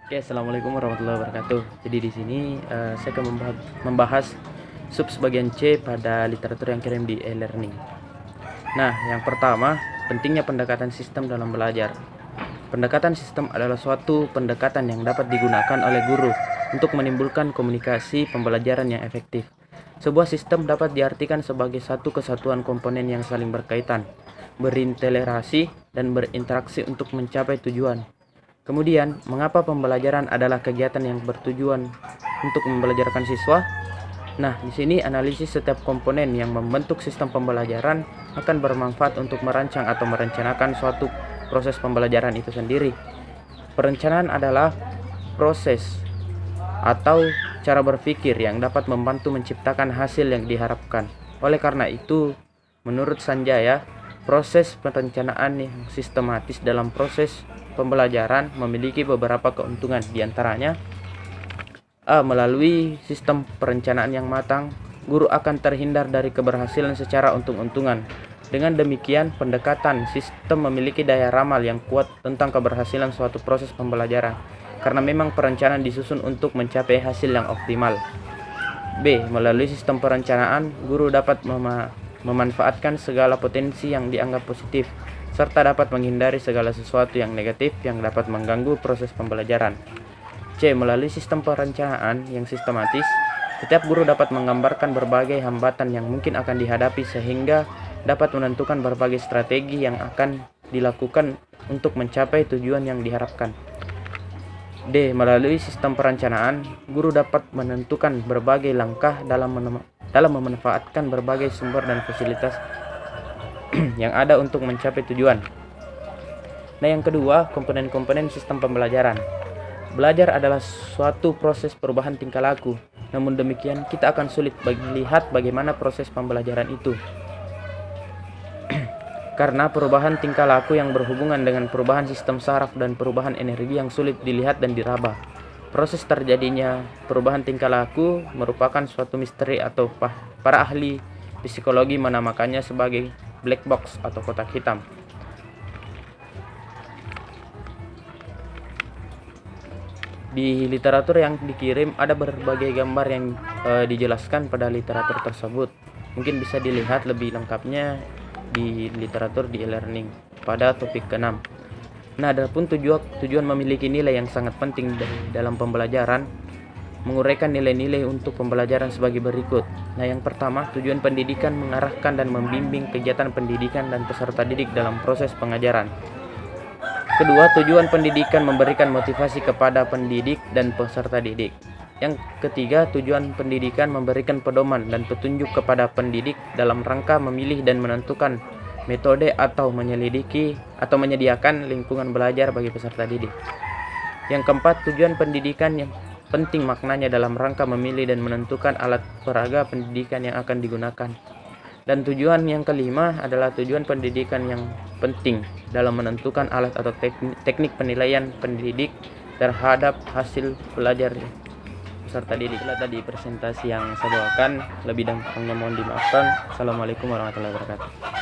Oke, assalamualaikum warahmatullahi wabarakatuh. Jadi di sini saya akan membahas sub sebagian C pada literatur yang kirim di e-learning. Nah, yang pertama, pentingnya pendekatan sistem dalam belajar. Pendekatan sistem adalah suatu pendekatan yang dapat digunakan oleh guru untuk menimbulkan komunikasi pembelajaran yang efektif. Sebuah sistem dapat diartikan sebagai satu kesatuan komponen yang saling berkaitan, berinteraksi, dan berinteraksi untuk mencapai tujuan. Kemudian, mengapa pembelajaran adalah kegiatan yang bertujuan untuk membelajarkan siswa? Nah, di sini analisis setiap komponen yang membentuk sistem pembelajaran akan bermanfaat untuk merancang atau merencanakan suatu proses pembelajaran itu sendiri. Perencanaan adalah proses atau cara berpikir yang dapat membantu menciptakan hasil yang diharapkan. Oleh karena itu, menurut Sanjaya, proses perencanaan yang sistematis dalam proses pembelajaran memiliki beberapa keuntungan, diantaranya A. Melalui sistem perencanaan yang matang, guru akan terhindar dari keberhasilan secara untung-untungan. Dengan demikian, pendekatan sistem memiliki daya ramal yang kuat tentang keberhasilan suatu proses pembelajaran, karena memang perencanaan disusun untuk mencapai hasil yang optimal. B. Melalui sistem perencanaan, guru dapat memanfaatkan segala potensi yang dianggap positif, serta dapat menghindari segala sesuatu yang negatif yang dapat mengganggu proses pembelajaran. C. Melalui sistem perencanaan yang sistematis, setiap guru dapat menggambarkan berbagai hambatan yang mungkin akan dihadapi sehingga dapat menentukan berbagai strategi yang akan dilakukan untuk mencapai tujuan yang diharapkan. D. Melalui sistem perencanaan, guru dapat menentukan berbagai langkah dalam memanfaatkan berbagai sumber dan fasilitas yang ada untuk mencapai tujuan. Nah, yang kedua, komponen-komponen sistem pembelajaran. Belajar adalah suatu proses perubahan tingkah laku. Namun demikian, kita akan sulit melihat bagaimana proses pembelajaran itu. Karena perubahan tingkah laku yang berhubungan dengan perubahan sistem saraf dan perubahan energi yang sulit dilihat dan diraba. Proses terjadinya perubahan tingkah laku merupakan suatu misteri atau para ahli psikologi menamakannya sebagai black box atau kotak hitam. Di literatur yang dikirim ada berbagai gambar yang dijelaskan pada literatur tersebut. Mungkin bisa dilihat lebih lengkapnya di literatur di e-learning pada topik ke-6. Nah, adapun tujuan memiliki nilai yang sangat penting dalam pembelajaran, menguraikan nilai-nilai untuk pembelajaran sebagai berikut. Nah, yang pertama, tujuan pendidikan mengarahkan dan membimbing kegiatan pendidikan dan peserta didik dalam proses pengajaran. Kedua, tujuan pendidikan memberikan motivasi kepada pendidik dan peserta didik. Yang ketiga, tujuan pendidikan memberikan pedoman dan petunjuk kepada pendidik dalam rangka memilih dan menentukan metode atau menyediakan lingkungan belajar bagi peserta didik. Yang keempat, tujuan pendidikan yang penting maknanya dalam rangka memilih dan menentukan alat peraga pendidikan yang akan digunakan. Dan tujuan yang kelima adalah tujuan pendidikan yang penting dalam menentukan alat atau teknik penilaian pendidik terhadap hasil belajar peserta didik. Itulah tadi presentasi yang saya bawakan. Lebih dan kurangnya mohon dimaafkan. Assalamualaikum warahmatullahi wabarakatuh.